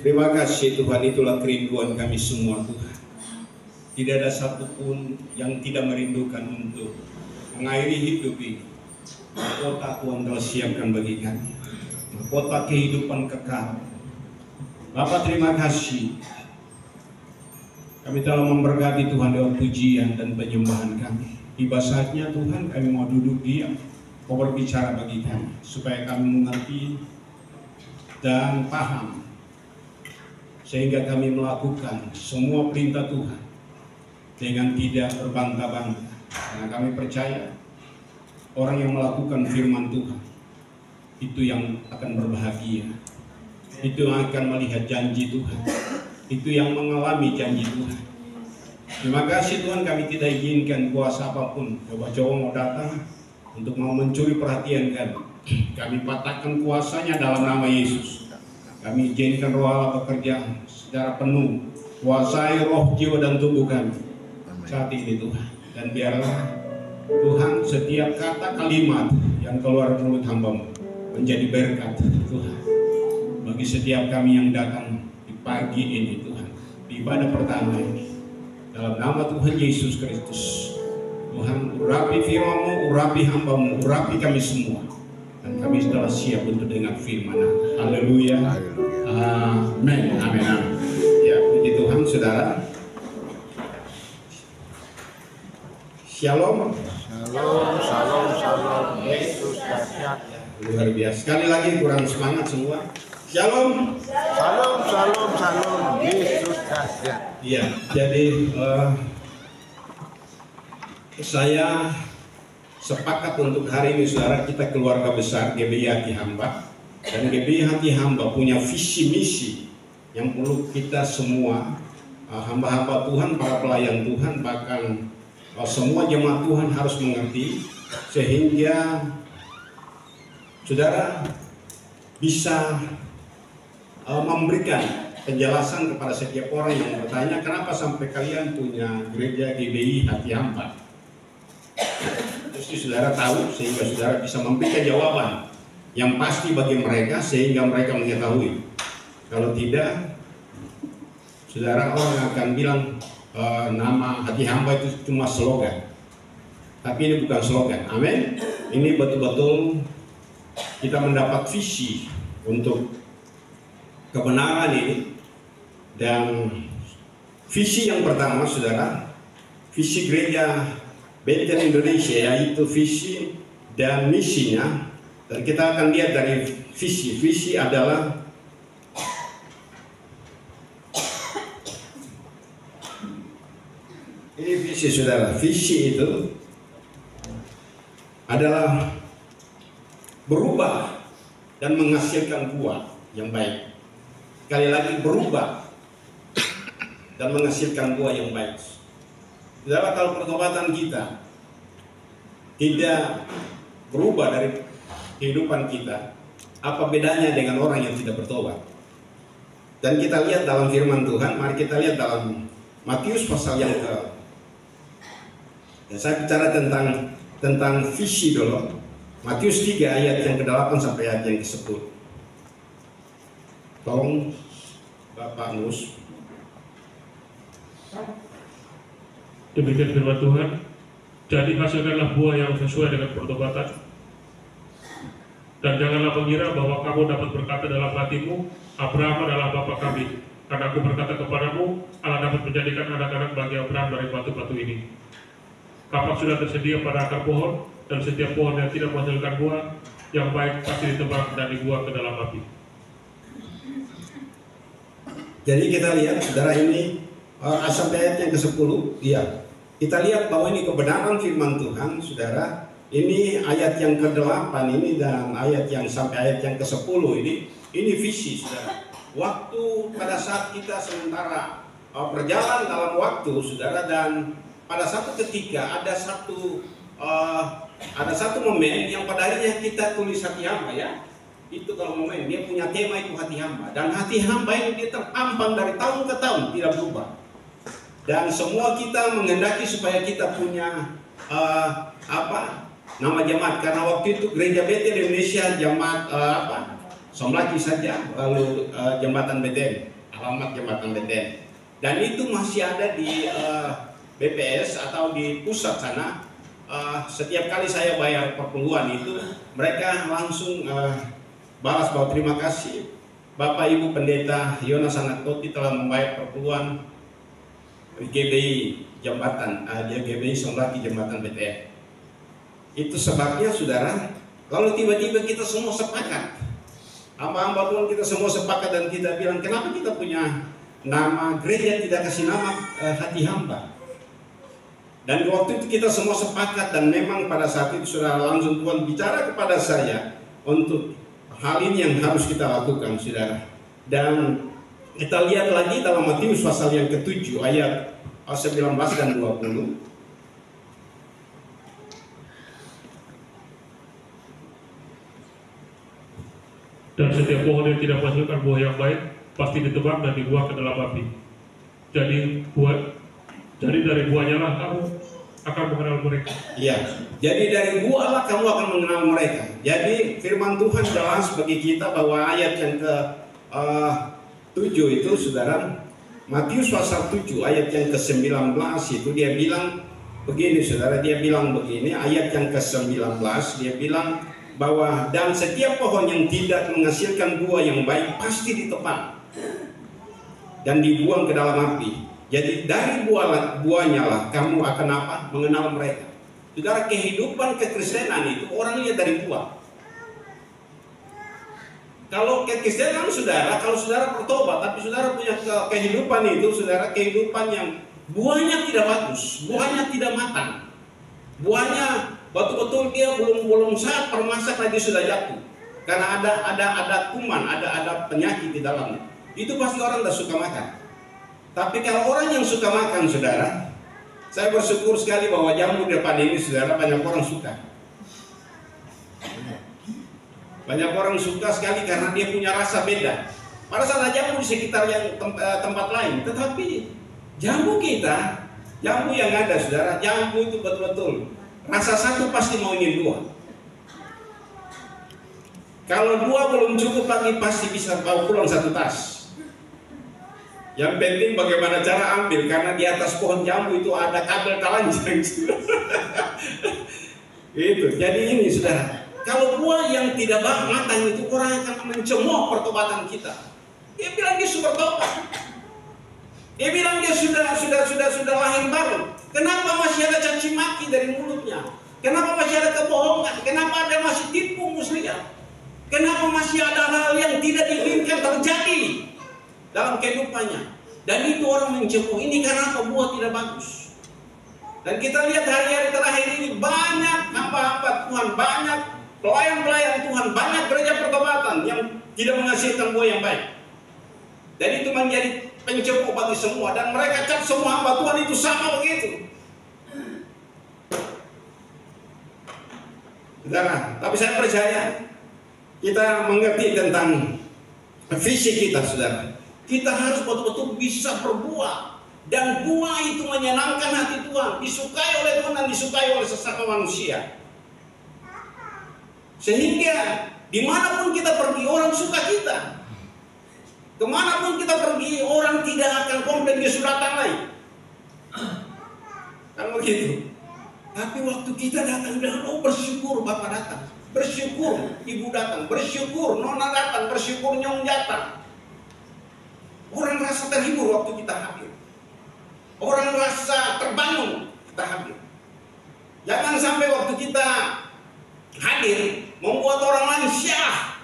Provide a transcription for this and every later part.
Terima kasih Tuhan, itulah kerinduan kami semua Tuhan. Tidak ada satupun yang tidak merindukan untuk mengairi hidup ini. Mahkota Tuhan telah siapkan bagi kami, mahkota kehidupan kekal. Bapa, terima kasih. Kami telah memberkati Tuhan dengan pujian dan penyembahan kami. Tiba saatnya Tuhan kami mau duduk diam, mau berbicara bagi kami, supaya kami mengerti dan paham, sehingga kami melakukan semua perintah Tuhan dengan tidak berbangga-bangga. Karena kami percaya orang yang melakukan firman Tuhan itu yang akan berbahagia, itu yang akan melihat janji Tuhan, itu yang mengalami janji Tuhan. Terima kasih Tuhan, kami tidak izinkan kuasa apapun coba-coba mau datang untuk mau mencuri perhatian kami. Kami patahkan kuasanya dalam nama Yesus. Kami izinkan Roh Allah bekerja secara penuh, kuasai roh, jiwa, dan tubuh kami saat ini Tuhan. Dan biarlah Tuhan setiap kata kalimat yang keluar mulut hamba-Mu menjadi berkat Tuhan bagi setiap kami yang datang di pagi ini Tuhan, di ibadah pertama ini. Dalam nama Tuhan Yesus Kristus, Tuhan urapi firman-Mu, urapi hamba-Mu, urapi kami semua. Dan kami telah siap untuk dengar firman-Mu. Haleluya. Amin. Amin. Ya, puji Tuhan saudara. Shalom. Shalom, shalom, shalom. Yesus dahsyat. Luar biasa. Sekali lagi kurang semangat semua. Shalom. Shalom, shalom, shalom. Yesus dahsyat. Iya, jadi saya sepakat untuk hari ini saudara, kita keluarga besar GBI Hati Hamba, dan GBI Hati Hamba punya visi misi yang perlu kita semua hamba-hamba Tuhan, para pelayan Tuhan, bahkan semua jemaat Tuhan harus mengerti, sehingga saudara bisa memberikan penjelasan kepada setiap orang yang bertanya, kenapa sampai kalian punya gereja GBI Hati Hamba. Mesti saudara tahu, sehingga saudara bisa memberikan jawaban yang pasti bagi mereka, sehingga mereka mengetahui. Kalau tidak, saudara, orang akan bilang nama Hati Hamba itu cuma slogan. Tapi ini bukan slogan. Amin. Ini betul-betul kita mendapat visi untuk kebenaran ini. Dan visi yang pertama saudara, visi gereja Bethel Indonesia, yaitu visi dan misinya. Dan kita akan lihat dari visi adalah ini visi saudara. Visi itu adalah berubah dan menghasilkan buah yang baik. Sekali lagi, berubah dan menghasilkan buah yang baik. Saudara, kalau pertobatan kita tidak berubah dari kehidupan kita, apa bedanya dengan orang yang tidak bertobat? Dan kita lihat dalam firman Tuhan, mari kita lihat dalam Matius pasal yang ke. Dan saya bicara tentang visi dulu. Matius 3 ayat yang ke-8 sampai ayat yang ke-10. Tolong Bapak Nus. Demikian firman Tuhan. Jadi hasilkanlah buah yang sesuai dengan pertobatan, dan janganlah mengira bahwa kamu dapat berkata dalam hatimu, Abraham adalah bapa kami. Karena aku berkata kepadamu, Allah dapat menjadikan anak-anak bagi Abraham dari batu-batu ini. Kapak sudah tersedia pada akar pohon, dan setiap pohon yang tidak menghasilkan buah yang baik pasti ditebang dan dibuang ke dalam api. Jadi kita lihat saudara, ini sampai ayat yang ke-10, ya. Kita lihat bahwa ini kebenaran firman Tuhan, saudara. Ini ayat yang ke-8 ini dan ayat yang sampai ayat yang ke-10 ini visi, saudara. Waktu pada saat kita sementara berjalan dalam waktu, saudara, dan pada satu ketika ada satu momen yang pada akhirnya kita tulis Hati Hamba, ya. Itu kalau momen dia punya tema itu Hati Hamba, dan Hati Hamba ini dia terampang dari tahun ke tahun tidak berubah. Dan semua kita menghendaki supaya kita punya nama jemaat, karena waktu itu gereja Bethel Indonesia jemaat Somlaki saja, lalu jembatan BTN, alamat jembatan BTN. Dan itu masih ada di BPS atau di pusat sana. Setiap kali saya bayar perpuluhan itu, mereka langsung balas bahwa terima kasih Bapak Ibu Pendeta Yonas Anatoti telah membayar perpuluhan GBI jembatan, GBI Somlaki jembatan BTN. Itu sebabnya saudara, lalu tiba-tiba kita semua sepakat, hamba-hamba Tuhan kita semua sepakat dan kita bilang, kenapa kita punya nama gereja tidak kasih nama hati hamba? Dan waktu itu kita semua sepakat, dan memang pada saat itu saudara langsung Tuhan bicara kepada saya untuk hal ini yang harus kita lakukan saudara. Dan kita lihat lagi dalam Matius pasal yang ke-7 ayat 19 dan 20. Dan setiap pohon yang tidak menghasilkan buah yang baik pasti ditebang dan dibuang ke dalam api. Jadi dari buahnya lah kamu akan mengenal mereka. Iya. Jadi dari buah lah kamu akan mengenal mereka. Jadi firman Tuhan jelas bagi kita bahwa ayat yang ke-7 itu saudara, Matius pasal 7 ayat yang ke-19 itu dia bilang begini saudara, dia bilang begini, ayat yang ke-19 dia bilang bahwa dan setiap pohon yang tidak menghasilkan buah yang baik pasti ditebang dan dibuang ke dalam api. Jadi dari buahnya lah kamu akan apa? Mengenal mereka. Saudara, kehidupan kekristenan itu orang lihat dari buah. Kalau kekristenan saudara, kalau saudara bertobat tapi saudara punya kehidupan itu saudara, kehidupan yang buahnya tidak bagus, buahnya tidak matang, buahnya betul-betul dia belum saat permasak lagi sudah jatuh karena ada kuman, ada penyakit di dalamnya. Itu pasti orang tidak suka makan. Tapi kalau orang yang suka makan saudara, saya bersyukur sekali bahwa jambu depan ini saudara banyak orang suka. Banyak orang suka sekali karena dia punya rasa beda. Pada saat jambu di sekitar yang tempat lain, tetapi jambu kita, jambu yang ada saudara, jambu itu betul-betul rasa satu pasti mau ingin dua. Kalau dua belum cukup lagi pasti bisa bawa pulang satu tas. Yang penting bagaimana cara ambil, karena di atas pohon jambu itu ada kabel telanjang. Itu. Jadi ini saudara, kalau buah yang tidak matang itu orang akan mencemooh pertobatan kita. Dia bilang dia sudah bertobat. Dia bilang dia sudah lahir baru. Kenapa masih ada caci maki dari mulutnya? Kenapa masih ada kebohongan? Kenapa ada masih tipu muslihat? Kenapa masih ada hal yang tidak diinginkan terjadi dalam kehidupannya? Dan itu orang mencemooh. Ini karena buah tidak bagus. Dan kita lihat hari-hari terakhir ini banyak hamba-hamba Tuhan, banyak pelayan-pelayan Tuhan, banyak gereja pertobatan yang tidak menghasilkan buah yang baik. Dan itu menjadi pencemooh bagi semua, dan mereka cap semua hamba Tuhan itu sama begitu. Saudara, tapi saya percaya kita mengerti tentang visi kita saudara. Kita harus betul-betul bisa berbuah, dan buah itu menyenangkan hati Tuhan, disukai oleh Tuhan dan disukai oleh sesama manusia. Sehingga dimanapun kita pergi orang suka kita. Kemanapun kita pergi, orang tidak akan komplain dia sudah datang lagi. Kan begitu. Tapi waktu kita datang, bilang, oh bersyukur Bapak datang, bersyukur Ibu datang, bersyukur Nona datang, bersyukur Nyong datang. Orang rasa terhibur waktu kita hadir. Orang rasa terbangun kita hadir. Jangan sampai waktu kita hadir membuat orang lain syah,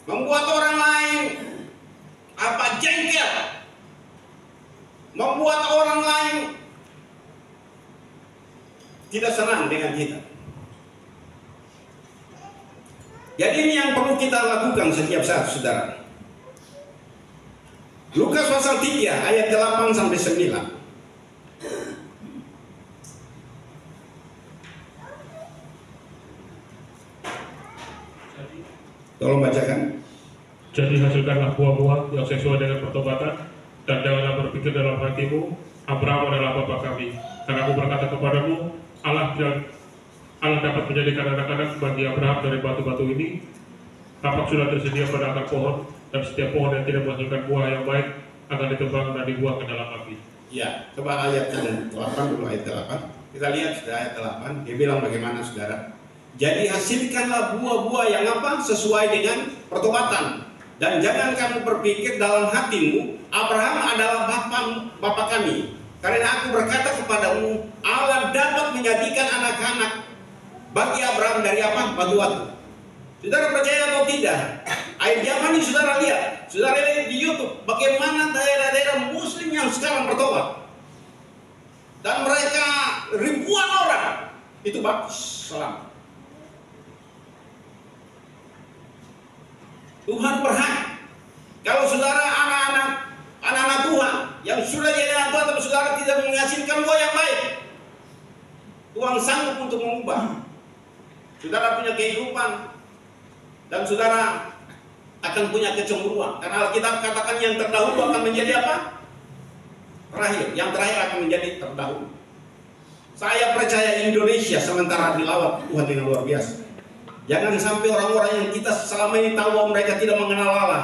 membuat orang lain jengkel, membuat orang lain tidak senang dengan kita. Jadi ini yang perlu kita lakukan setiap saat saudara. Lukas pasal 3 ayat 8 sampai 9. Tolong bacakan. Jadi hasilkanlah buah-buah yang sesuai dengan pertobatan, dan janganlah berpikir dalam hatimu, Abraham adalah bapa kami. Karena aku berkata kepadamu, Allah dapat menjadikan anak-anak bagi Abraham dari batu-batu ini. Kapak sudah tersedia pada akar pohon, dan setiap pohon yang tidak menghasilkan buah yang baik akan ditebang dan dibuang ke dalam api. Ya, coba ayat yang 8 dulu, ayat 8. Kita lihat sudah ayat 8. Dia bilang bagaimana, saudara? Jadi hasilkanlah buah-buah yang apa? Sesuai dengan pertobatan. Dan jangan kamu berpikir dalam hatimu, Abraham adalah bapa kami. Karena aku berkata kepadamu, Allah dapat menjadikan anak-anak bagi Abraham dari apa? Batu-batu. Saudara percaya atau tidak? Akhir zaman ini saudara lihat di YouTube bagaimana daerah-daerah Muslim yang sekarang bertobat, dan mereka ribuan orang itu baptis selamat. Tuhan berhak kalau saudara anak-anak Tuhan yang sudah jadi anak Tuhan tapi saudara tidak menghasilkan buah yang baik, Tuhan sanggup untuk mengubah. Saudara punya kehidupan dan saudara akan punya kecemburuan, karena Alkitab katakan yang terdahulu akan menjadi apa? Terakhir. Yang terakhir akan menjadi terdahulu. Saya percaya Indonesia sementara dilawat Tuhan dengan luar biasa. Jangan sampai orang-orang yang kita selama ini tahu bahwa mereka tidak mengenal Allah,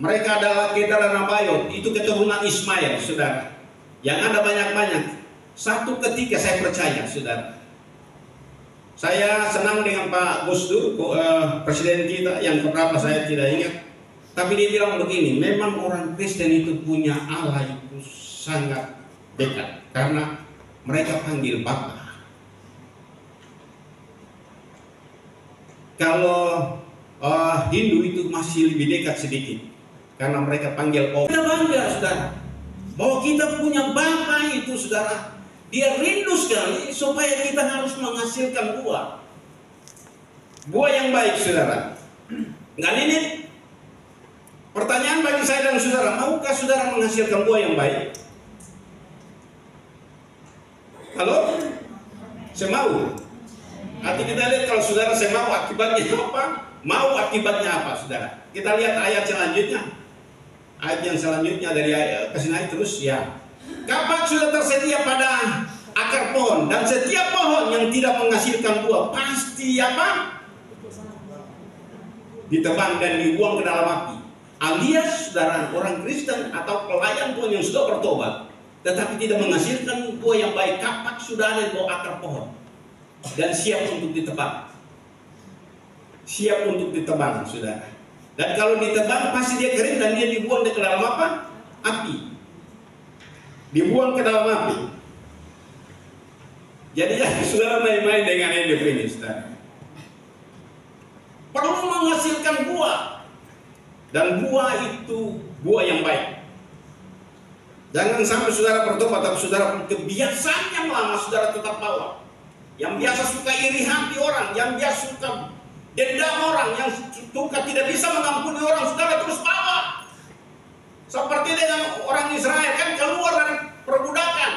mereka adalah Kedar dan Nabayot, itu keturunan Ismail, saudara. Yang ada banyak-banyak. Satu ketika saya percaya, saudara. Saya senang dengan Pak Gus Dur, presiden kita yang keberapa saya tidak ingat. Tapi dia bilang begini, memang orang Kristen itu punya Allah itu sangat dekat. Karena mereka panggil Bapa. Kalau Hindu itu masih lebih dekat sedikit. Karena mereka panggil Om. Kita bangga, saudara, bahwa kita punya Bapa itu, saudara. Dia rindu sekali supaya kita harus menghasilkan buah. Buah yang baik, saudara. Nggak ini pertanyaan bagi saya dan saudara, maukah saudara menghasilkan buah yang baik? Halo? Saya mau. Nanti kita lihat kalau saudara saya mau, akibatnya apa? Mau akibatnya apa, saudara? Kita lihat ayat selanjutnya. Ayat yang selanjutnya dari ayat kesini terus ya. Kapak sudah tersedia pada akar pohon, dan setiap pohon yang tidak menghasilkan buah pasti apa? Ditebang dan dibuang ke dalam api. Alias saudara, orang Kristen atau pelayan Tuhan yang sudah bertobat tetapi tidak menghasilkan buah yang baik, kapak sudah ada di bawah akar pohon dan siap untuk ditebang. Siap untuk ditebang, saudara. Dan kalau ditebang pasti dia kering dan dia dibuang ke dalam apa? Api. Dibuang ke dalam api. Jadi saudara main-main dengan hidup ini, saudara. Perlu menghasilkan buah, dan buah itu buah yang baik. Jangan sampai saudara bertobat tapi saudara kebiasaan yang lama saudara tetap bawa. Yang biasa suka iri hati orang, yang biasa suka dendam orang, yang suka tidak bisa mengampuni orang, saudara terus bawa. Seperti dengan orang Israel, kan keluar dari perbudakan,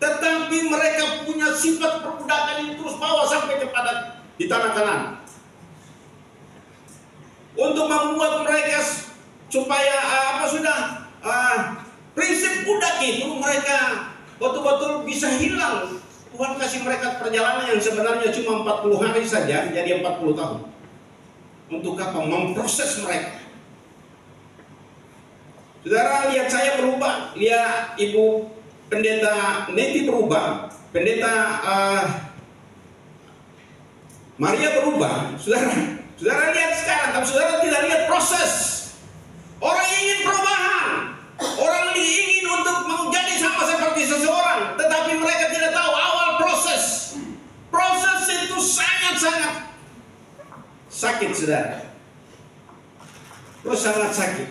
tetapi mereka punya sifat perbudakan ini terus bawa sampai kepada di tanah Kanaan. Untuk membuat mereka supaya prinsip budak itu mereka betul-betul bisa hilang. Tuhan kasih mereka perjalanan yang sebenarnya cuma 40 hari saja, jadi 40 tahun. Untuk apa? Memproses mereka. Saudara, lihat saya berubah, lihat Ibu Pendeta Neti berubah, Pendeta Maria berubah. Saudara lihat sekarang, tapi saudara tidak lihat proses. Orang ingin perubahan, orang ingin untuk menjadi sama seperti seseorang, tetapi mereka tidak tahu awal proses. Proses itu sangat-sangat sakit, saudara. Terus sangat sakit.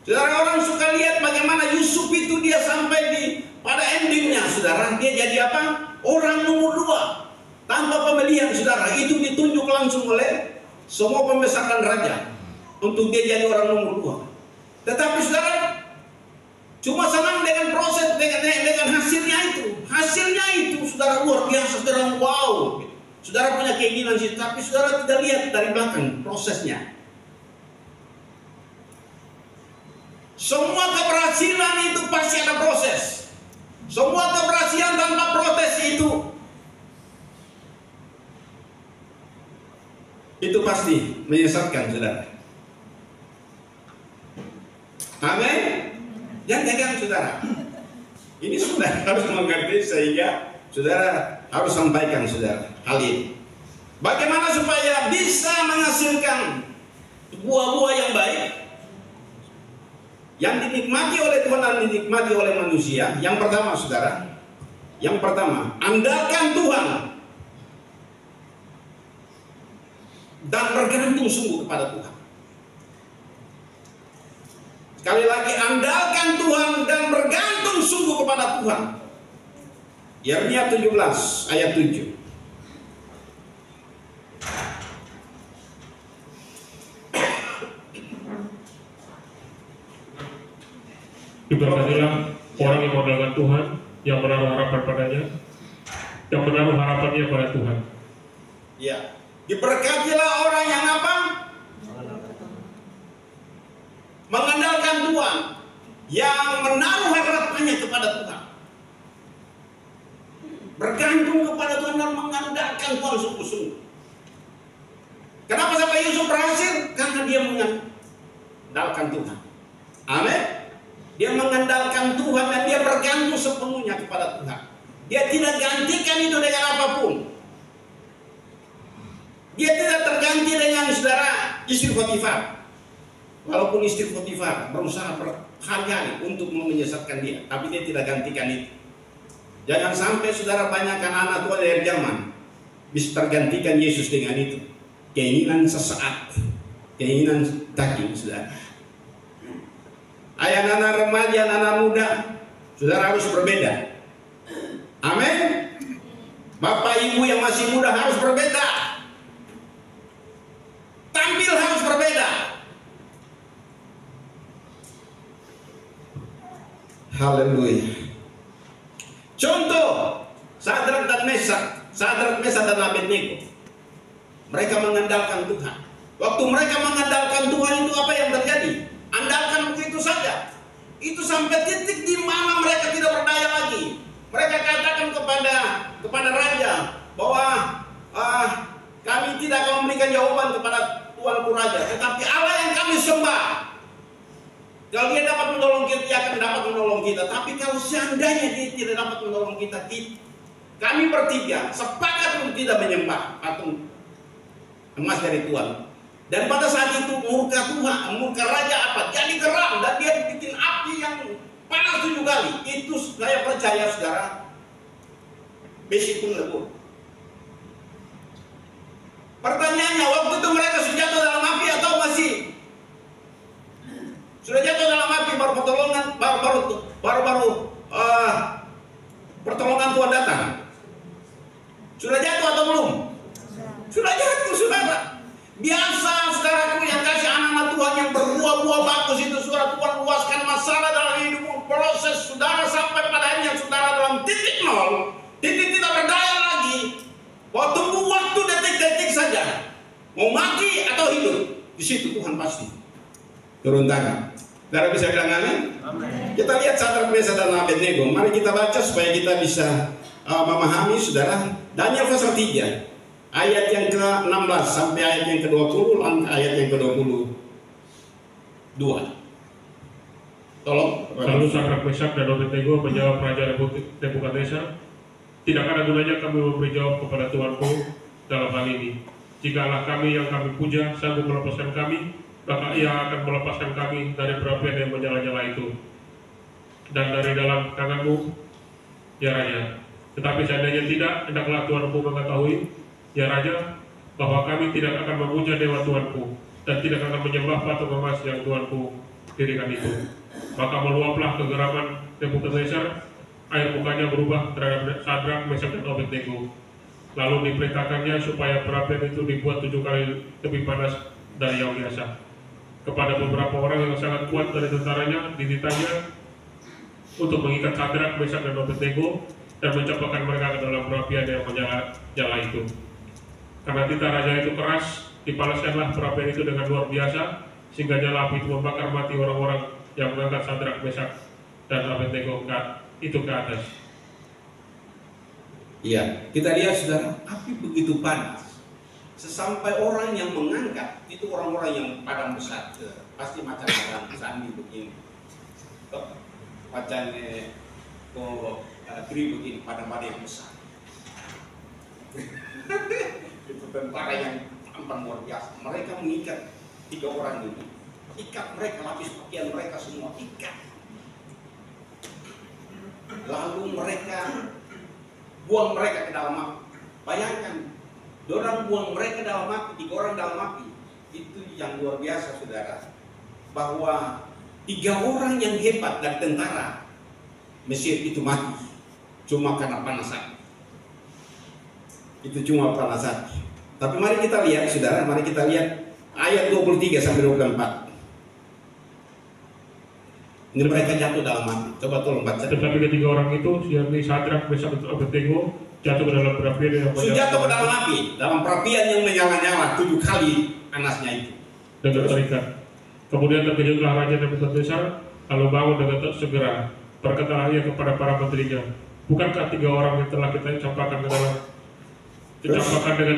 Saudara, orang suka lihat bagaimana Yusuf itu dia sampai pada endingnya, saudara. Dia jadi apa? Orang nomor 2 tanpa pemilihan, saudara. Itu ditunjuk langsung oleh semua pembesaran raja untuk dia jadi orang nomor 2. Tetapi saudara cuma senang dengan proses, dengan hasilnya itu. Hasilnya itu saudara luar biasa, saudara, wow. Saudara punya keinginan sih, tapi saudara tidak lihat dari belakang prosesnya. Semua keberhasilan itu pasti ada proses. Semua keberhasilan tanpa proses itu pasti menyesatkan saudara. Amin. Jangan tegang saudara. Ini saudara harus mengerti sehingga saudara harus sampaikan saudara hal ini. Bagaimana supaya bisa menghasilkan buah-buah yang baik yang dinikmati oleh Tuhan dan dinikmati oleh manusia? Yang pertama saudara, yang pertama, andalkan Tuhan dan bergantung sungguh kepada Tuhan. Sekali lagi, andalkan Tuhan dan bergantung sungguh kepada Tuhan. Yeremia 17 ayat 7. Diberkatilah orang yang mengandalkan Tuhan, yang menaruh harapan padanya, yang menaruh harapannya pada Tuhan. Ya, diberkatilah orang yang apa? Mengandalkan Tuhan, yang menaruh harapannya kepada Tuhan. Bergantung kepada Tuhan dan mengandalkan Tuhan sungguh-sungguh. Kenapa sampai Yusuf berhasil? Karena dia mengandalkan Tuhan. Amin. Dia mengandalkan Tuhan dan dia bergantung sepenuhnya kepada Tuhan. Dia tidak gantikan itu dengan apapun. Dia tidak terganti dengan saudara istri Potifar. Walaupun istri Potifar berusaha berkali-kali untuk menyesatkan dia, tapi dia tidak gantikan itu. Jangan sampai saudara banyakkan anak tua dari zaman bisa tergantikan Yesus dengan itu. Keinginan sesaat, keinginan daging saudara. Ayah anak remaja, anak muda, saudara harus berbeda. Amin. Bapak ibu yang masih muda harus berbeda. Tampil harus berbeda. Haleluya. Contoh Sadrak dan Mesak dan Abednego. Mereka mengandalkan Tuhan. Waktu mereka mengandalkan Tuhan itu apa yang terjadi? Andalkan begitu saja. Itu sampai titik di mana mereka tidak berdaya lagi. Mereka katakan kepada raja bahwa kami tidak akan memberikan jawaban kepada Tuanku raja, tetapi Allah yang kami sembah, kalau dia dapat menolong kita, dia akan dapat menolong kita. Tapi kalau seandainya dia tidak dapat menolong kita, kami bertiga sepakat untuk tidak menyembah patung emas dari Tuhan. Dan pada saat itu murka Tuhan, murka raja apa? Jadi geram dan dia bikin api yang panas 7 kali. Itu saya percaya saudara, besi pun lebur. Pertanyaannya, waktu itu mereka sudah jatuh dalam api atau masih? Sudah jatuh dalam api baru pertolongan, baru pertolongan Tuhan datang. Sudah jatuh atau belum? Sudah jatuh saudara. Biasa saudaraku yang kasih anak-anak Tuhan yang berbuah-buah bagus itu, saudara, Tuhan luaskan masalah dalam hidupmu, proses saudara sampai pada akhirnya saudara dalam titik nol, titik tidak berdaya lagi. Tunggu waktu detik-detik saja, mau mati atau hidup, di situ Tuhan pasti turun tangan. Saudara bisa bilang amin? Kita lihat Sadrak, Mesak dan Abednego. Mari kita baca supaya kita bisa memahami saudara. Daniel pasal 3 ayat yang ke-16 sampai ayat yang ke-20, ayat yang ke-22. Tolong. Lalu Sadrak, Mesak dan Abednego menjawab Raja Nebukadnezar, tidak ada gunanya kami memberi jawab kepada Tuanku dalam hal ini. Jikalau kami yang kami puja sanggup melepaskan kami, maka ia akan melepaskan kami dari perapian yang menyala-nyala itu dan dari dalam tanganmu, ya Raja. Tetapi seandainya tidak, hendaklah Tuanku mengetahui, ya Raja, bahwa kami tidak akan memuja dewa Tuanku dan tidak akan menyembah patung emas yang Tuanku dirikan itu. Maka meluaplah kegeraman Nebukadnezar, air mukanya berubah terhadap Sadrak, Mesak dan Abednego. Lalu diperintahkannya supaya perapian itu dibuat 7 kali lebih panas dari yang biasa. Kepada beberapa orang yang sangat kuat dari tentaranya dititanya untuk mengikat Sadrak, Mesak dan Abednego dan mencampakkan mereka ke dalam perapian yang menyala itu. Karena titah raja itu keras, dipanaskanlah perapian itu dengan luar biasa, sehingga nyala api itu membakar mati orang-orang yang mengangkat Sadrak, Mesak dan Abednego itu ke atas. Iya, kita lihat saudara, api begitu panas Sesampai orang yang mengangkat itu orang-orang yang padang besar, pasti macam-macam sandi begini, macamnya kiri begini, padang-padang yang besar. Itu tentara yang tampan luar biasa. Mereka mengikat 3 orang ini, ikat mereka, lapis pakaian mereka semua ikat. Lalu mereka buang mereka ke dalam api. Bayangkan, orang buang mereka dalam api, 3 orang dalam api. Itu yang luar biasa, saudara. Bahwa 3 orang yang hebat dan tentara Mesir itu mati cuma karena panas api. Itu cuma panas api. Tapi mari kita lihat, saudara, mari kita lihat ayat 23 sampai 24. Ini mereka jatuh dalam api. Coba tolong baca. Tetapi ketiga orang itu, yakni Sadrak, Mesak, dan Abednego, jatuh ke dalam perapian yang jatuh ke dalam api, dalam perapian yang menyala-nyala 7 kali panasnya itu. Dan terikat. Kemudian terkejutlah Raja Nebukadnezar, lalu bangun dengan segera. Berkatalah ia kepada para menterinya, bukankah 3 orang yang telah kita campakkan dengan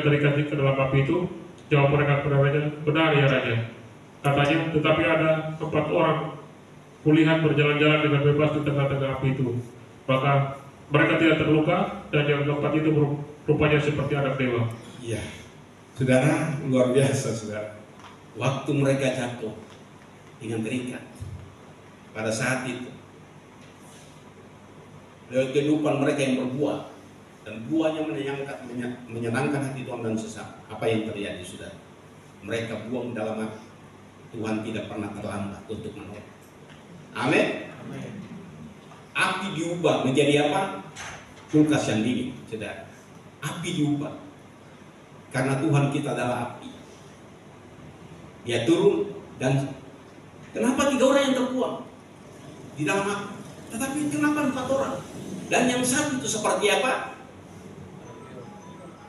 terikat ke dalam api itu? Jawab mereka kepada Raja, benar ya Raja. Katanya, tetapi ada 4 orang kulihat berjalan-jalan dengan bebas di tengah-tengah api itu. Maka mereka tidak terluka, dan yang 4 itu rupanya seperti anak dewa. Iya, saudara, luar biasa, saudara. Waktu mereka jatuh dengan terikat, pada saat itu, lewat kehidupan mereka yang berbuah, dan buahnya menyenangkan hati Tuhan dan sesama. Apa yang terjadi, saudara? Mereka buang dalam api. Tuhan tidak pernah terlambat untuk menolong. Amin. Api diubah menjadi apa? Kulkas yang dingin, saudara. Api diubah karena Tuhan kita adalah api. Dia turun, dan kenapa 3 orang yang terbuang di dalam api? Tetapi kenapa 4 orang? Dan yang satu itu seperti apa?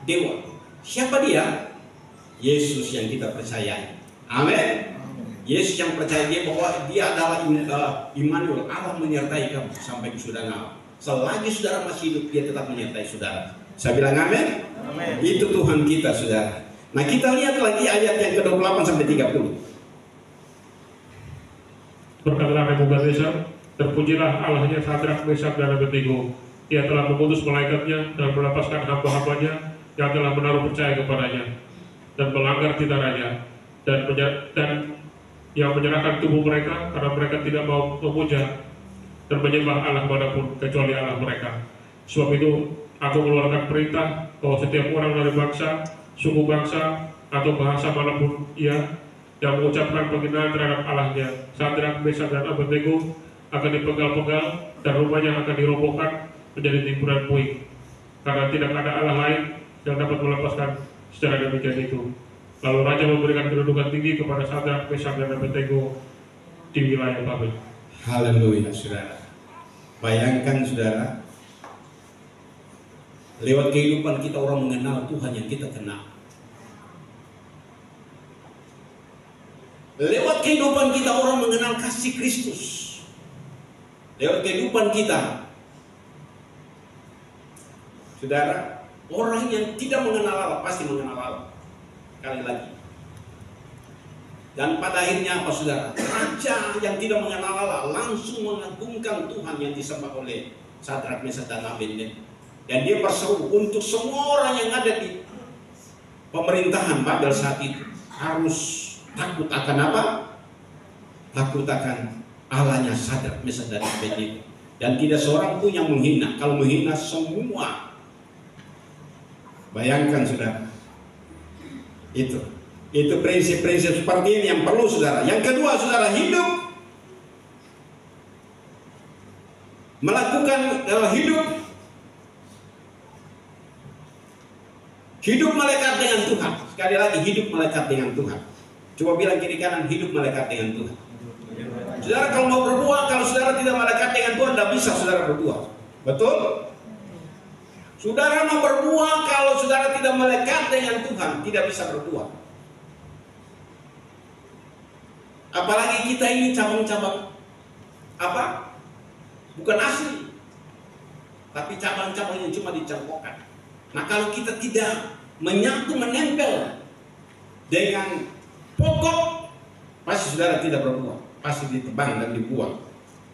Dewa. Siapa dia? Yesus yang kita percayai. Amin. Yesus yang percaya dia bahwa dia adalah Immanuel, Allah menyertai kamu sampai di sudah Allah. Selagi saudara masih hidup, dia tetap menyertai saudara. Saya bilang amin. Amin. Itu Tuhan kita, saudara. Nah, kita lihat lagi ayat yang ke-28 sampai 30. Berkatalah Nebukadnezar, terpujilah Allahnya Sadrak, Mesak, dan Abednego. Ia telah mengutus malaikatnya dan melepaskan hamba-hambanya yang telah menaruh percaya kepadanya dan melanggar titah raja, dan yang menyerahkan tubuh mereka karena mereka tidak mau memuja dan menyembah Allah manapun kecuali Allah mereka. Sebab itu aku mengeluarkan perintah bahwa setiap orang dari bangsa, suku bangsa, atau bahasa manapun ia yang mengucapkan penghinaan terhadap Allahnya Sadrak, Mesak, dan Abednego akan dipenggal-penggal dan rumahnya akan dirobohkan menjadi timbunan puing, karena tidak ada Allah lain yang dapat melepaskan secara demikian itu. Lalu Raja memberikan kedudukan tinggi kepada Sadrak, Mesak, dan Abednego di wilayah Babel. Haleluya, saudara. Bayangkan, saudara, lewat kehidupan kita orang mengenal Tuhan yang kita kenal. Lewat kehidupan kita orang mengenal kasih Kristus. Lewat kehidupan kita, saudara, orang yang tidak mengenal Allah pasti mengenal Allah. Kali lagi. Dan pada akhirnya apa, saudara? Raja yang tidak mengenal Allah langsung mengagungkan Tuhan yang disembah oleh Sadrak, Mesak, dan Abednego. Dan dia berseru untuk semua orang yang ada di pemerintahan Babel saat itu harus takut akan apa? Takut akan Allahnya Sadrak, Mesak, dan Abednego. Dan tidak seorang pun yang menghina. Kalau menghina semua. Bayangkan, saudara. Itu prinsip-prinsip seperti ini yang perlu, saudara. Yang kedua, saudara, hidup melakukan hidup melekat dengan Tuhan. Sekali lagi, hidup melekat dengan Tuhan. Coba bilang kiri kanan, hidup melekat dengan Tuhan. Saudara, kalau mau berbuah, kalau saudara tidak melekat dengan Tuhan, tidak bisa saudara berbuah. Betul? Saudara mau berbuah, kalau saudara tidak melekat dengan Tuhan, tidak bisa berbuah. Apalagi kita ini cabang-cabang apa? Bukan asli, tapi cabang-cabang yang cuma dicangkokkan. Nah, kalau kita tidak menyatu, menempel dengan pokok, pasti saudara tidak berbuah, pasti ditebang dan dibuang,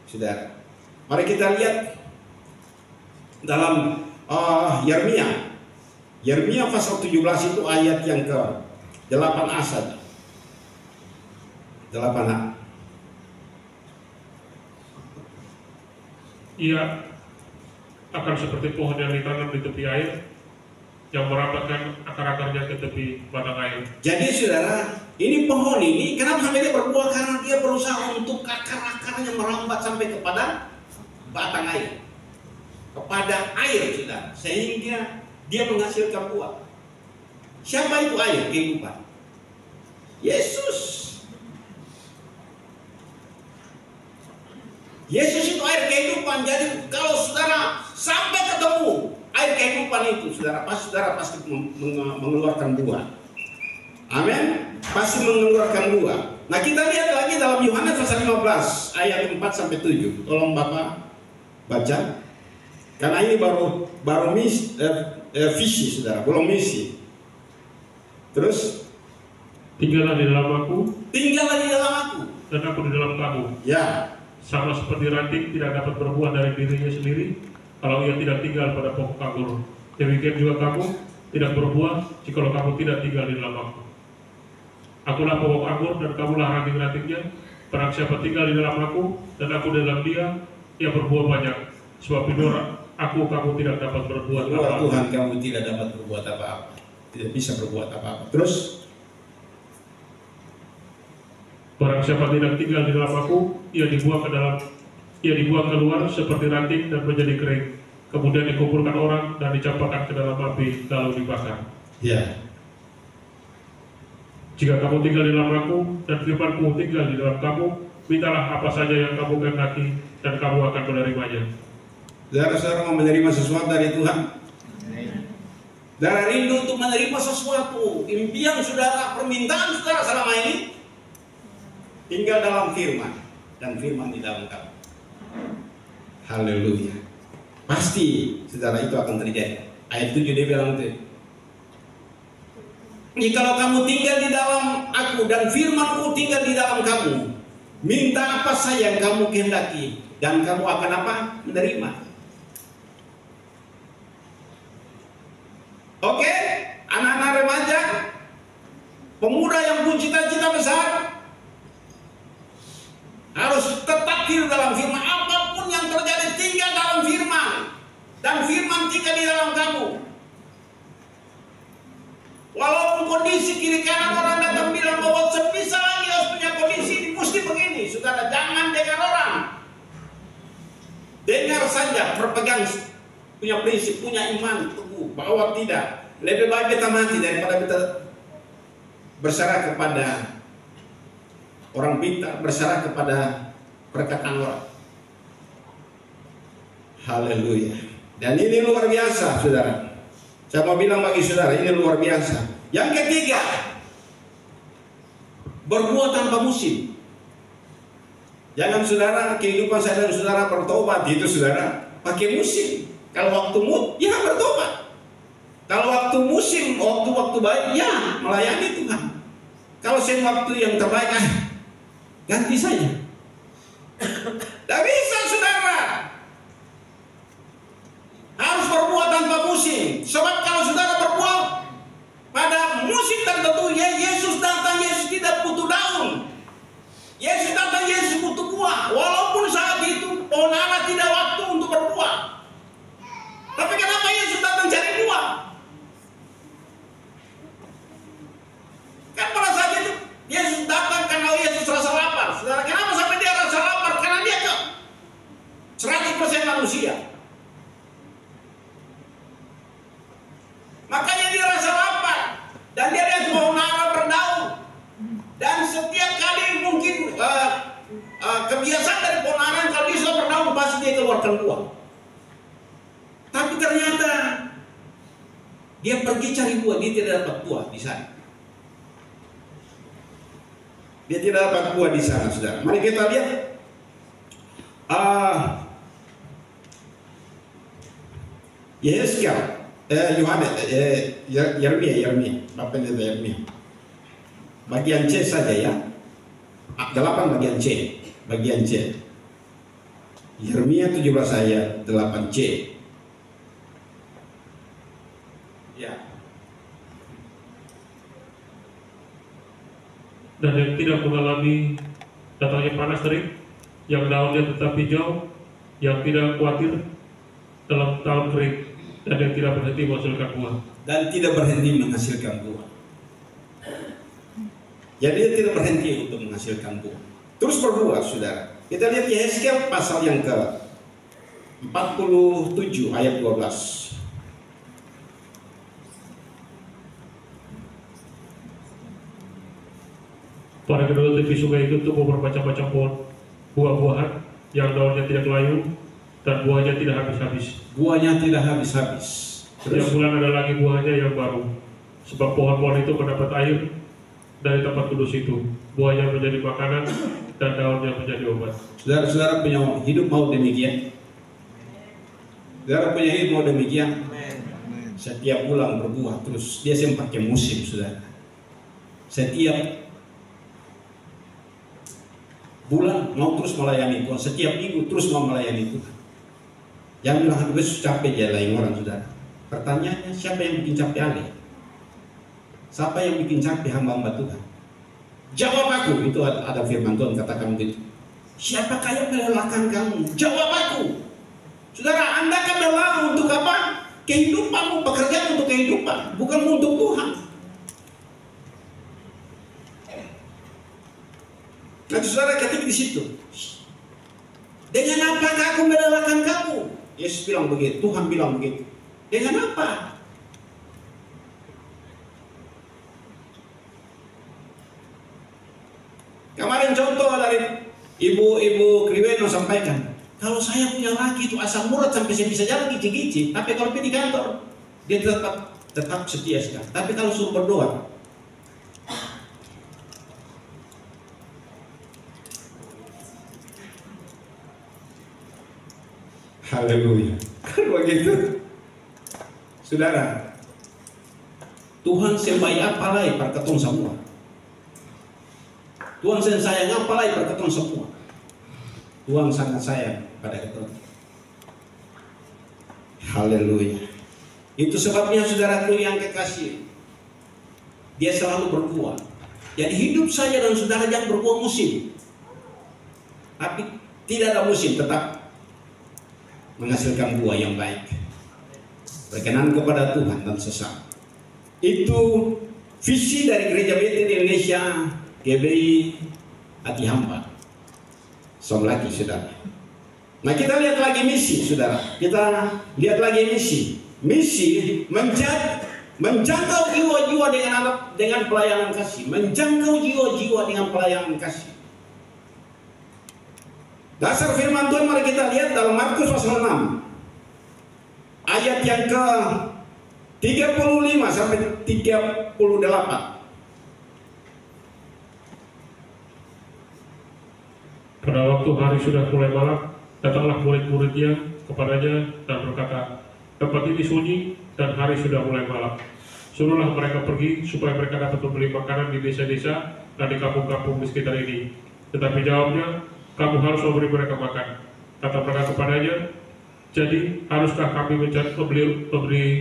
saudara. Mari kita lihat dalam Yeremia pasal 17 itu ayat yang ke-8a saja. 8a. Ia akan seperti pohon yang ditanam di tepi air, yang merapatkan akar-akarnya ke tepi batang air. Jadi saudara, ini pohon ini kenapa sampai dia berbuah? Karena dia berusaha untuk akar-akarnya merambat sampai kepada batang air, kepada air, saudara, sehingga dia menghasilkan buah. Siapa itu air kehidupan? Yesus. Yesus itu air kehidupan. Jadi kalau saudara sampai ketemu air kehidupan itu, saudara pasti mengeluarkan buah. Amin. Pasti mengeluarkan buah. Nah, kita lihat lagi dalam Yohanes pasal 15 ayat 4 sampai 7. Tolong Bapak baca. Karena ini baru visi, saudara, belum misi. Terus, tinggallah di dalam aku, dan aku di dalam kamu. Ya. Sama seperti ranting tidak dapat berbuah dari dirinya sendiri kalau ia tidak tinggal pada pokok anggur. Demikian juga kamu tidak berbuah jikalau kamu tidak tinggal di dalam aku. Akulah pokok anggur dan kamulah ranting-rantingnya. Barang siapa tinggal di dalam aku dan aku dalam dia, ia berbuah banyak. Sebab di luar aku kamu tidak dapat berbuat apa-apa. Tuhan, kamu tidak dapat berbuat apa-apa. Tidak bisa berbuat apa-apa. Terus, barang siapa tidak tinggal di dalam aku, ia dibuang keluar seperti ranting dan menjadi kering. Kemudian dikumpulkan orang dan dicampakkan ke dalam api lalu dibakar. Ya. Jika kamu tinggal di dalam aku dan firman-Ku tinggal di dalam kamu, mintalah apa saja yang kamu kehendaki dan kamu akan menerimanya. Saudara-saudara mau menerima sesuatu dari Tuhan? Saudara rindu untuk menerima sesuatu. Impian saudara, permintaan saudara selama ini tinggal dalam firman dan firman di dalam kamu. Haleluya. Pasti saudara itu akan terjadi. Ayat 7 dia bilang itu. Jikalau kamu tinggal di dalam aku dan firman-Ku tinggal di dalam kamu, minta apa saja yang kamu kehendaki dan kamu akan apa? Menerima. Oke, anak-anak remaja, pemuda yang punya cita-cita besar, harus tetap hidup dalam firman. Apapun yang terjadi, tinggal dalam firman. Dan firman tinggal di dalam kamu. Walaupun kondisi kiri kanan orang datang bilang bahwa sebisa lagi harus punya kondisi ini, mesti begini. Saudara, jangan dengar orang. Dengar saja, berpegang, punya prinsip, punya iman teguh bahwa tidak. Lebih baik kita mati daripada kita berserah kepada orang pintar, berserah kepada perkataan orang. Haleluya. Dan ini luar biasa, saudara. Saya mau bilang bagi saudara, ini luar biasa. Yang ketiga, berbuat tanpa musim. Jangan saudara, kehidupan saya dan saudara bertobat itu saudara pakai musim. Kalau waktu mood, ya bertobat. Kalau waktu musim, waktu baik, ya melayani Tuhan. Kalau saya waktu yang terbaik, ganti saja. Tidak bisa saudara. Harus berbuat tanpa musim. Sebab kalau saudara berbuat pada musim tertentu, ya Yesus datang, Yesus tidak butuh daun. Yesus datang, Yesus butuh buah. Walaupun saat itu pohon ara tidak waktu untuk berbuah. Tapi kenapa Yesus datang cari buah? Kan pada saat itu Yesus datang karena Yesus rasa lapar. Saudara, kenapa sampai dia rasa lapar? Karena dia 100% manusia. Makanya dia rasa lapar. Dan dia lihat pohon ara berdaun. Dan setiap kali mungkin kebiasaan dari pohon ara, kalau dia sudah berdaun pasti dia keluarkan buah. Tapi ternyata dia pergi cari buah, dia tidak dapat buah di sana. Dia tidak dapat buah di sana, saudara. Mari kita lihat Yeremia, Bapak lihat Yeremia. bagian C saja ya. 8 bagian C. Bagian C. Yeremia 17 ayat 8C. Ya. Dan yang tidak mengalami datangnya panas terik, yang daunnya tetap hijau, yang tidak khawatir dalam tahun kering, dan yang tidak berhenti menghasilkan buah. Dan tidak berhenti menghasilkan buah. Jadi dia tidak berhenti untuk menghasilkan buah. Terus berbuah, saudara. Kita lihat Yehezkiel pasal yang ke 47 ayat 12. Pada kedua tepi sungai itu tumbuh bermacam-macam pohon buah-buahan yang daunnya tidak layu dan buahnya tidak habis-habis. Buahnya tidak habis-habis. Setiap bulan ada lagi buahnya yang baru. Sebab pohon-pohon itu mendapat air dari tempat kudus itu. Buahnya menjadi makanan dan daunnya menjadi obat. Saudara-saudara punya hidup mau demikian? Saudara punya hidup mau demikian? Setiap bulan berbuah terus. Dia pakai musim, saudara. Setiap bulan mau terus melayani Tuhan, setiap minggu terus mau melayani Tuhan. Yang bilang habis capek dia lain orang, saudara. Pertanyaannya, siapa yang bikin capek Ale? Siapa yang bikin capek hamba-hamba Tuhan? Jawab aku. Itu ada firman Tuhan katakan begitu. Siapakah yang melelahkan kamu? Jawab aku. Saudara, Anda kan lelah untuk apa? Kehidupanmu, pekerjaan untuk kehidupan, bukan untuk Tuhan. Nah, saudara ketik di situ. Dengan apakah aku melelahkan kamu? Yesus bilang begitu, Tuhan bilang begitu. Dengan apa? Kemarin contoh dari ibu Kriweno sampaikan, kalau saya punya laki itu asam urat sampai saya bisa jalan gici-gici, tapi kalau pergi di kantor dia tetap setia sekali. Tapi kalau suruh berdoa, haleluya. Kan begitu. Saudara, Tuhan sembahi apa lagi perketon semua. Tuhan sayang apa lagi perketon semua. Tuhan sangat sayang pada kita. Haleluya. Itu sebabnya saudaraku yang kekasih, dia selalu berbuah. Jadi hidup saya dan saudara jangan berbuah musim. Tapi tidak ada musim, tetap menghasilkan buah yang baik, berkenan kepada Tuhan dan sesama. Itu visi dari Gereja Betel Indonesia GBI Hati Hamba. Lagi saudara. Nah, kita lihat lagi misi, saudara. Kita lihat lagi misi. Misi menjangkau jiwa-jiwa dengan pelayanan kasih, menjangkau jiwa-jiwa dengan pelayanan kasih. Dasar firman Tuhan mari kita lihat dalam Markus pasal 6 ayat yang ke 35 sampai 38. Pada waktu hari sudah mulai malam, datanglah murid-muridnya kepadanya dan berkata, tempat ini sunyi dan hari sudah mulai malam. Suruhlah mereka pergi supaya mereka dapat membeli makanan di desa-desa dan di kampung-kampung di sekitar ini. Tetapi jawabnya, kamu harus memberi mereka makan. Kata mereka kepadanya, jadi haruskah kami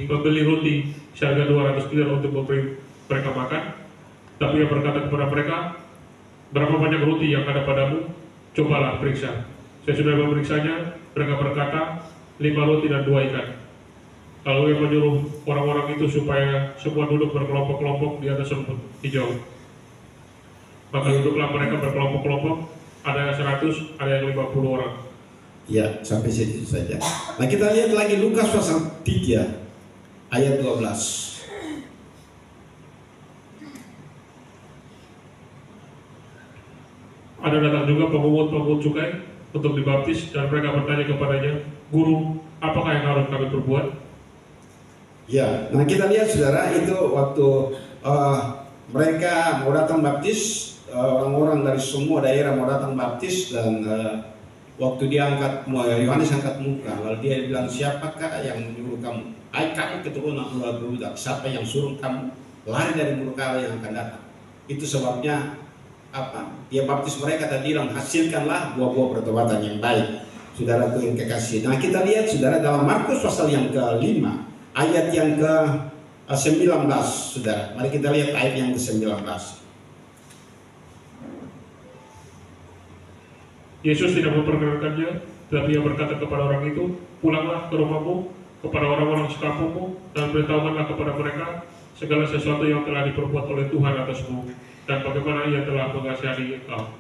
membeli roti seharga 200 dinar untuk memberi mereka makan? Tapi ia berkata kepada mereka, berapa banyak roti yang ada padamu? Cobalah periksa. Saya sudah memeriksanya. Mereka berkata, 5 roti dan 2 ikan. Lalu ia menyuruh orang-orang itu supaya semua duduk berkelompok-kelompok di atas rumput hijau. Maka duduklah mereka berkelompok-kelompok, ada yang 100, ada yang 50 orang. Ya, sampai situ saja. Nah, kita lihat lagi Lukas pasal 3 ayat 12. Ada datang juga pemungut cukai untuk dibaptis dan mereka bertanya kepadanya, Guru, apakah yang harus kami perbuat? Ya, nah kita lihat saudara itu waktu mereka mau datang baptis, orang-orang dari semua daerah mau datang baptis dan waktu dia Yohanes angkat muka, lalu dia bilang, siapakah yang menyuruh kamu? Hai kamu keturunan ular beludak, siapa yang suruh kamu lari dari murka Allah yang akan datang? Itu sebabnya apa? Dia baptis mereka dan bilang hasilkanlah buah-buah pertobatan yang baik. Saudara yang kekasih. Nah kita lihat saudara dalam Markus pasal yang ke-5 ayat yang ke-19 saudara. Mari kita lihat ayat yang ke-19. Yesus tidak memperkenankannya, tetapi ia berkata kepada orang itu, pulanglah ke rumahmu, kepada orang-orang sekampungmu, dan beritahukanlah kepada mereka segala sesuatu yang telah diperbuat oleh Tuhan atasmu, dan bagaimana ia telah mengasihani engkau.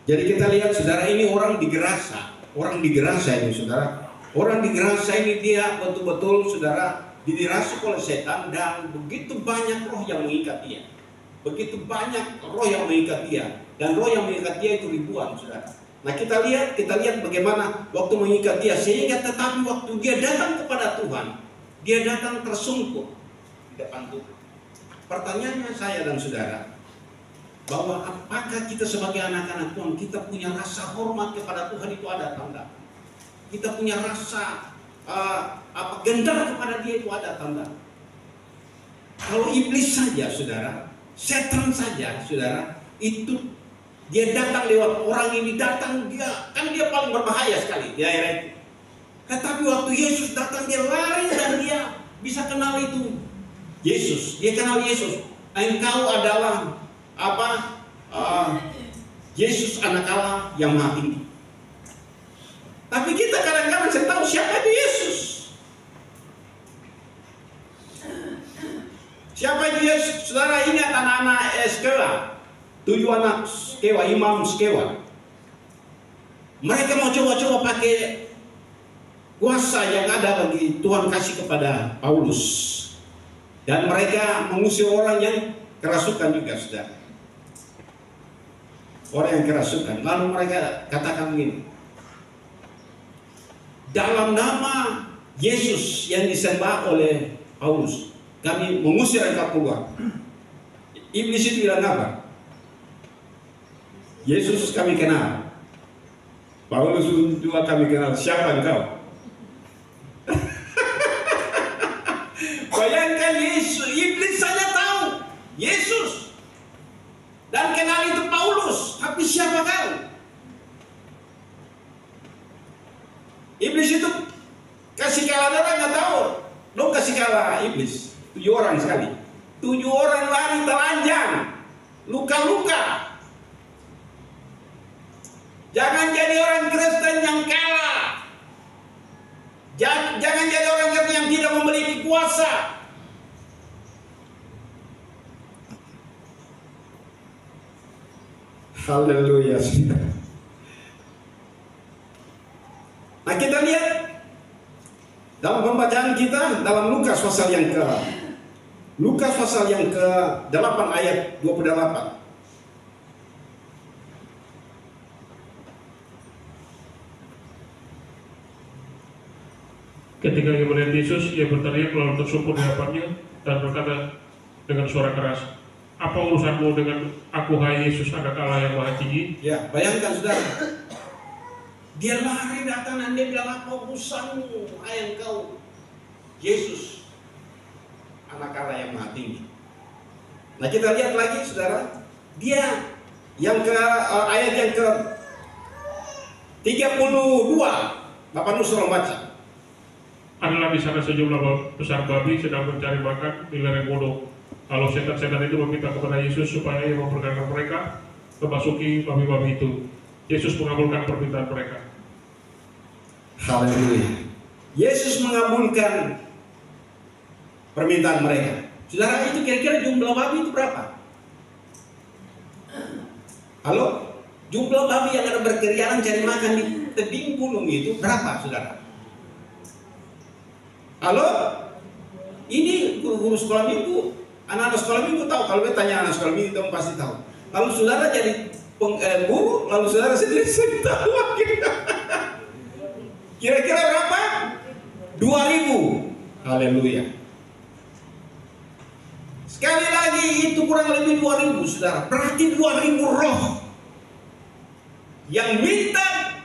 Jadi kita lihat saudara, ini orang di Gerasa. Orang di Gerasa ini saudara. Orang di Gerasa ini dia betul-betul saudara dirasuki oleh setan, dan begitu banyak roh yang mengikat dia. Begitu banyak roh yang mengikat dia, dan roh yang mengikat dia itu ribuan saudara. Nah kita lihat bagaimana waktu mengikat dia, sehingga tetapi waktu dia datang kepada Tuhan, dia datang tersungkur di depan Tuhan. Pertanyaannya saya dan saudara, bahwa apakah kita sebagai anak-anak Tuhan, kita punya rasa hormat kepada Tuhan itu ada tanda? Kita punya rasa gentar kepada dia itu ada tanda? Kalau iblis saja saudara, setan saja saudara, itu dia datang lewat orang ini, datang dia paling berbahaya sekali di daerah itu. Tetapi waktu Yesus datang dia lari dan dia bisa kenal itu Yesus. Dia kenal Yesus. Engkau adalah Yesus anak Allah yang Maha Tinggi. Tapi kita kadang-kadang saya tahu siapa itu Yesus. Siapa itu Yesus? Saudara ingat anak-anak Skewa, 7 anak Skewa, imam Skewa. Mereka mau coba-coba pakai kuasa yang ada bagi Tuhan kasih kepada Paulus. Dan mereka mengusir orang yang kerasukan juga saudara. Orang yang kerasukan. Lalu mereka katakan begini, dalam nama Yesus yang disembah oleh Paulus, kami mengusir engkau keluar. Iblis itu bilang apa? Yesus kami kenal, Paulus juga kami kenal. Siapa engkau? Bayangkan Yesus, iblis saja tahu Yesus dan kenal itu Paulus, tapi siapa kau? Iblis itu kasih kalah darah nggak tahu, lo kasih kalah iblis 7 orang sekali, 7 orang lari telanjang, luka-luka. Jangan jadi orang Kristen yang kalah. Jangan jadi orang Kristen yang tidak memiliki kuasa. Haleluya. Nah kita lihat dalam pembacaan kita dalam Lukas pasal yang ke-8 ayat 28. Ketika ia melihat Yesus, ia berteriak lalu tersungkur di hadapannya dan berkata dengan suara keras, apa urusanmu dengan aku, hai Yesus anak Allah yang Maha Tinggi? Ya, bayangkan saudara, dia lari datang dan dia bilang, apa urusanmu, hai engkau Yesus anak Allah yang Maha Tinggi. Nah kita lihat lagi saudara, dia yang ayat yang ke 32, Bapak Nusron baca. Adalah di sana sejumlah besar babi sedang mencari makan di lereng gunung. Lalu setan-setan itu meminta kepada Yesus supaya ia memperkenalkan mereka memasuki babi-babi itu. Yesus mengabulkan permintaan mereka. Haleluya. Yesus mengabulkan permintaan mereka. Saudara, itu kira-kira jumlah babi itu berapa? Halo? Jumlah babi yang ada berkeliaran cari makan di tebing gunung itu berapa saudara? Halo? Ini guru-guru sekolah minggu, anak-anak sekolah minggu tahu. Kalau kita tanya anak sekolah minggu, kamu pasti tahu. Lalu saudara jadi guru, lalu saudara sendiri tahu. Kira-kira berapa? 2.000. Haleluya. Sekali lagi itu kurang lebih 2.000 saudara. Berarti 2.000 roh yang minta,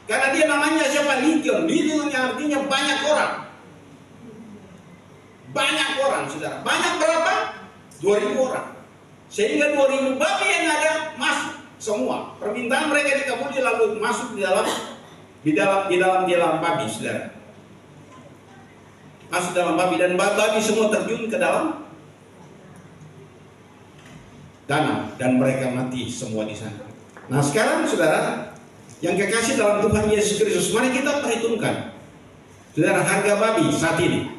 karena dia namanya siapa? Legion. Legion yang artinya banyak orang. Banyak orang saudara. Banyak berapa? 2.000 orang. Sehingga 2000 babi yang ada masuk semua. Permintaan mereka dikabuli lalu masuk di dalam babi, saudara. Masuk dalam babi dan babi semua terjun ke dalam danau dan mereka mati semua di sana. Nah sekarang saudara yang kekasih dalam Tuhan Yesus Kristus, mari kita perhitungkan saudara harga babi saat ini.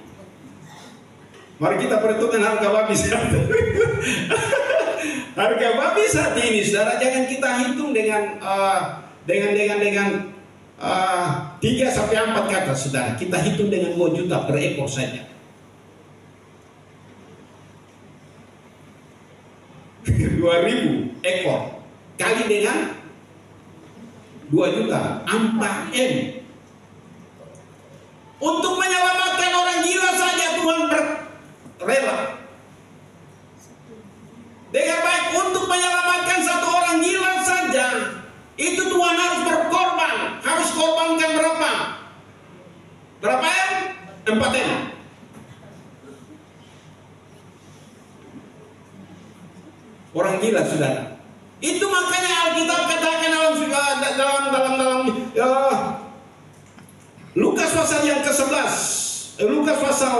Mari kita perhitungkan harga babi saat ini. Harga babi saat ini saudara, jangan kita hitung dengan 3 sampai 4 kata saudara. Kita hitung dengan 2 juta per ekor saja. 2.000 ekor kali dengan 2 juta 4 M. Untuk menyelamatkan orang gila saja Tuhan rela. Dengar baik, untuk menyelamatkan satu orang gila saja itu Tuhan harus berkorban. Harus korbankan berapa? Berapa M? 4 M. Orang gila saudara. Itu makanya Alkitab katakan dalam Lukas pasal yang ke-11, Lukas pasal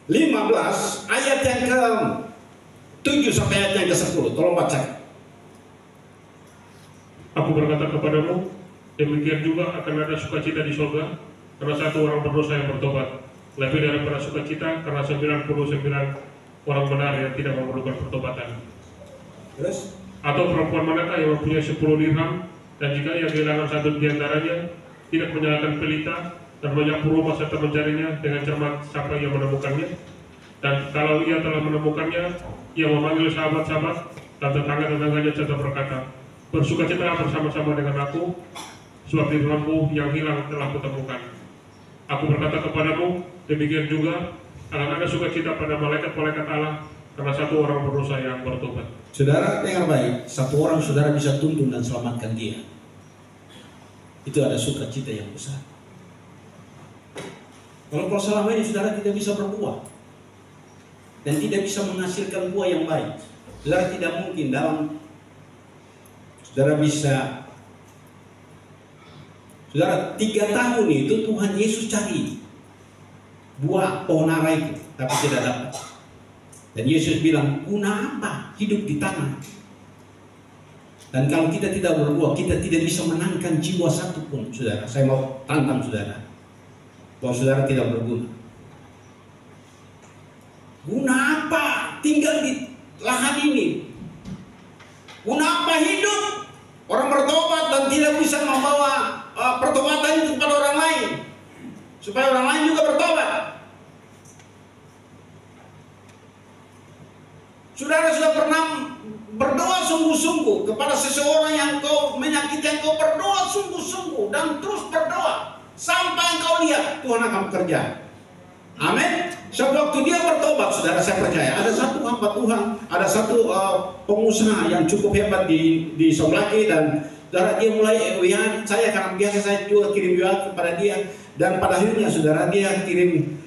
15 ayat yang ke-7 sampai ayat yang ke-10. Tolong baca. Aku berkata kepadamu, demikian juga akan ada sukacita di surga karena satu orang berdosa yang bertobat, lebih daripada sukacita karena 99 orang benar yang tidak memerlukan pertobatan. Terus? Atau perempuan manakah yang mempunyai 10 dirham dan jika ia kehilangan satu di antaranya, tidak menyalakan pelita dan menyapu rumah serta mencarinya dengan cermat sampai ia menemukannya. Dan kalau ia telah menemukannya, ia memanggil sahabat-sahabat dan tetangga-tetangganya serta berkata, bersukacita bersama-sama dengan aku, sebab dirhammu yang hilang telah kutemukan. Aku berkata kepadamu, demikian juga akan ada sukacita pada malaikat-malaikat Allah karena satu orang berdosa yang bertobat. Saudara dengar baik, satu orang saudara bisa tuntun dan selamatkan dia. Itu ada sukacita yang besar. Kalau selama ini saudara tidak bisa berbuah dan tidak bisa menghasilkan buah yang baik, saudara tidak mungkin saudara bisa. Saudara 3 tahun itu Tuhan Yesus cari buah pohon ara itu, tapi tidak dapat. Dan Yesus bilang, guna apa hidup di tanah? Dan kalau kita tidak berbuah, kita tidak bisa menangkan jiwa satu pun, saudara. Saya mau tantang saudara, bahwa saudara tidak berguna. Guna apa tinggal di lahan ini? Guna apa hidup? Orang bertobat dan tidak bisa membawa pertobatan itu kepada orang lain, supaya orang lain juga bertobat. Saudara sudah pernah berdoa sungguh-sungguh kepada seseorang yang kau menyakiti, yang kau berdoa sungguh-sungguh dan terus berdoa sampai kau lihat Tuhan akan bekerja. Amin. Sebab waktu dia bertobat, saudara, saya percaya ada satu hamba Tuhan, ada satu pengusaha yang cukup hebat di Somlaki, dan saudara dia mulai WA saya karena biasa saya juga kirim WA kepada dia, dan pada akhirnya saudara dia kirim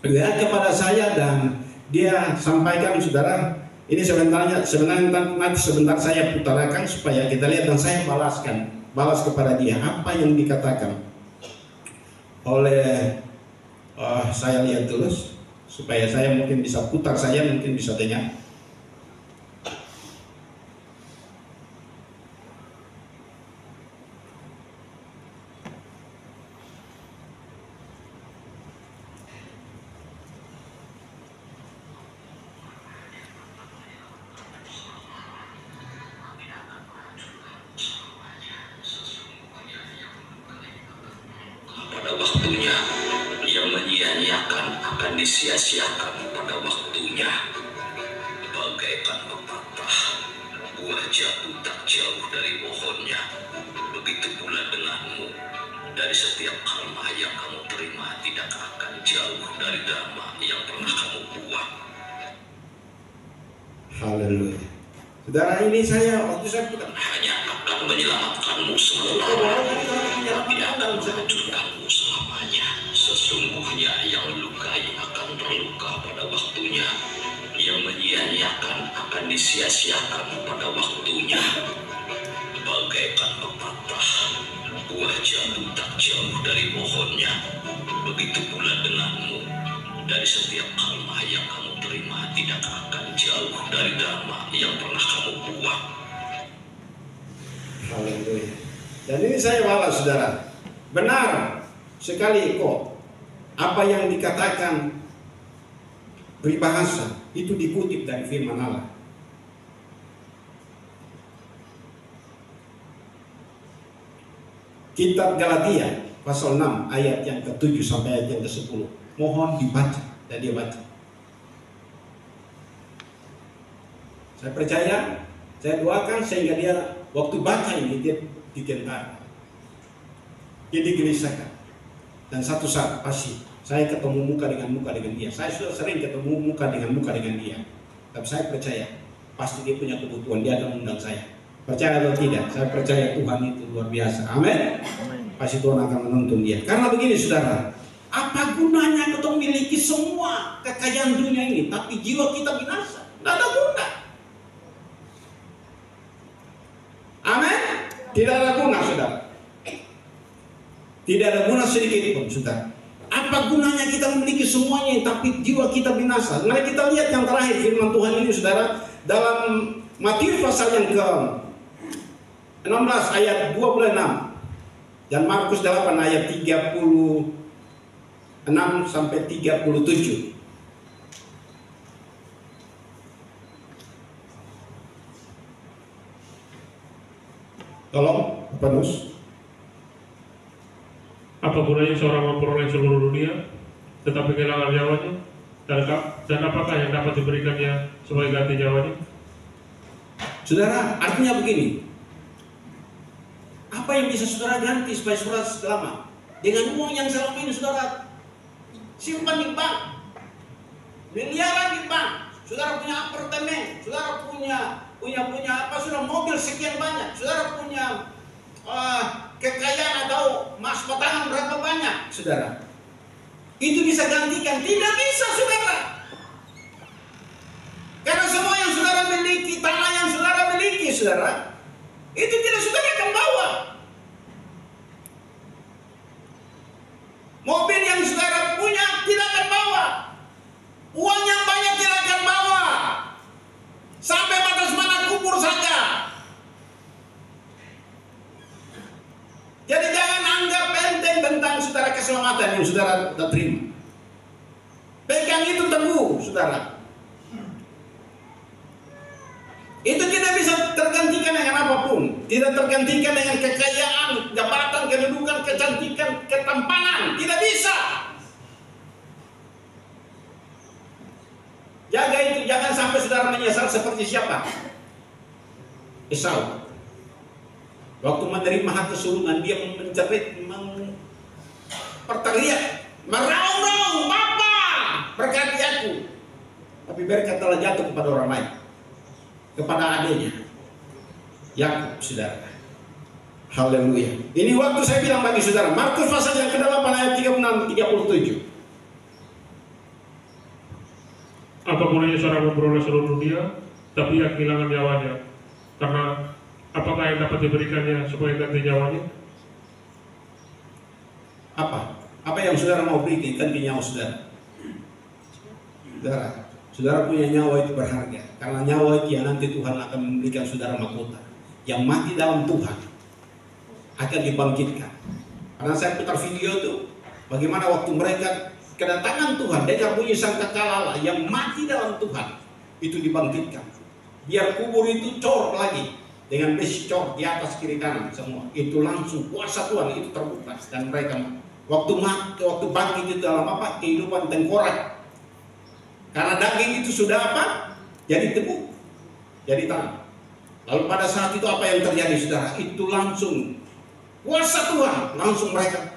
WA kepada saya dan dia sampaikan, saudara, ini sebenarnya nanti sebentar saya putarakan supaya kita lihat dan saya balas kepada dia apa yang dikatakan oleh saya lihat terus supaya saya mungkin bisa putar, saya mungkin bisa dengar. Disia-siakan pada waktunya, bagaikan pepatah, buah jatuh tak jauh dari pohonnya. Begitu pula denganmu, dari setiap karma yang kamu terima tidak akan jauh dari dhamma yang pernah kamu buang. Haleluya. Saudara, ini waktu saya hanya akan menyelamatkanmu sementara, tapi akan menghancurkanmu selamanya. Sesungguhnya yang melukai akan terluka pada waktunya, yang menyia-nyiakan akan disia-siakan pada waktunya. Bagaikan pepatah, buah jambu tak jauh dari pohonnya. Begitu pula denganmu, dari setiap kalma yang kamu terima tidak akan jauh dari dhamma yang pernah kamu buat. Haleluya. Dan ini saya walau saudara, benar sekali kok apa yang dikatakan peribahasa itu dikutip dari firman Allah. Kitab Galatia pasal 6 ayat yang ke-7 sampai ayat yang ke-10. Mohon dibaca dan dia baca. Saya percaya, saya doakan sehingga dia waktu baca ini dia digentar, dia digelisahkan. Dan satu saat pasti saya ketemu muka dengan dia. Saya sudah sering ketemu muka dengan dia. Tapi saya percaya pasti dia punya kebutuhan, dia akan mengundang saya. Percaya atau tidak, saya percaya Tuhan itu luar biasa. Amin. Pasti Tuhan akan menuntun dia. Karena begini saudara, apa gunanya kita memiliki semua kekayaan dunia ini, tapi jiwa kita binasa? Tidak ada guna. Amin. Tidak ada guna saudara. Tidak ada guna sedikit pun saudara. Apa gunanya kita memiliki semuanya, tapi jiwa kita binasa? Mari kita lihat yang terakhir firman Tuhan ini saudara, dalam Matius pasal yang ke-16 ayat 26 dan Markus 8 ayat 36 sampai 37. Tolong, Panus. Apa gunanya seorang memperoleh seluruh dunia tetapi kehilangan nyawanya? Dan apakah yang dapat diberikannya sebagai ganti nyawanya? Saudara, artinya begini. Apa yang bisa saudara ganti supaya saudara selamat? Dengan uang yang selama ini saudara simpan di bank, miliaran di bank, saudara punya apartemen, saudara punya apa, saudara mobil sekian banyak, saudara punya kekayaan atau emas batangan berapa banyak, saudara. Itu bisa gantikan? Tidak bisa, saudara. Karena semua yang saudara miliki, tanah yang saudara miliki, saudara, itu tidak saudara akan bawa. Mobil yang saudara punya tidak akan bawa. Uang yang banyak tidak akan bawa. Sampai batas mana kubur saja. Jadi jangan anggap enteng tentang saudara keselamatan yang saudara terima. Pegang itu teguh, saudara. Itu tidak bisa tergantikan dengan apapun. Tidak tergantikan dengan kekayaan, jabatan, kedudukan, kecantikan, ketampanan. Tidak bisa. Jaga itu, jangan sampai saudara menyesal seperti siapa? Esau. Waktu menerima hak kesulungan, dia menjerit, berteriak, meraung-raung, Bapa, berkati aku. Tapi berkat telah jatuh kepada orang lain, kepada adiknya Yakub, saudara. Haleluya. Ini waktu saya bilang bagi saudara, Markus pasal yang ke-8 ayat 36-37. Apa gunanya seorang memperoleh seluruh dunia tapi ia kehilangan nyawanya? Karena apakah yang dapat diberikannya supaya ganti nyawanya? Apa yang saudara mau berikan ganti nyawa saudara? Saudara punya nyawa itu berharga. Karena nyawa itu yang nanti Tuhan akan memberikan saudara mahkota. Yang mati dalam Tuhan akan dibangkitkan. Karena saya putar video itu, bagaimana waktu mereka kedatangan Tuhan, dengar bunyi sangkakala yang mati dalam Tuhan itu dibangkitkan. Biar kubur itu cor lagi dengan besi cor di atas kiri kanan semua. Itu langsung kuasa Tuhan itu terbuka dan mereka waktu bangkit itu dalam apa? Kehidupan tengkorak. Karena daging itu sudah apa? Jadi tebu, jadi tanah. Lalu pada saat itu apa yang terjadi saudara? Itu langsung kuasa Tuhan, langsung mereka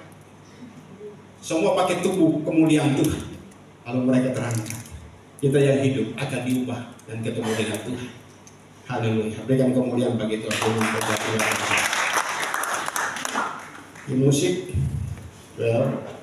semua pakai tubuh kemuliaan Tuhan. Lalu mereka terangkat. Kita yang hidup akan diubah dan ketemu dengan Tuhan. Haleluya. Berikan kemuliaan bagi Tuhan. Di musik. Well.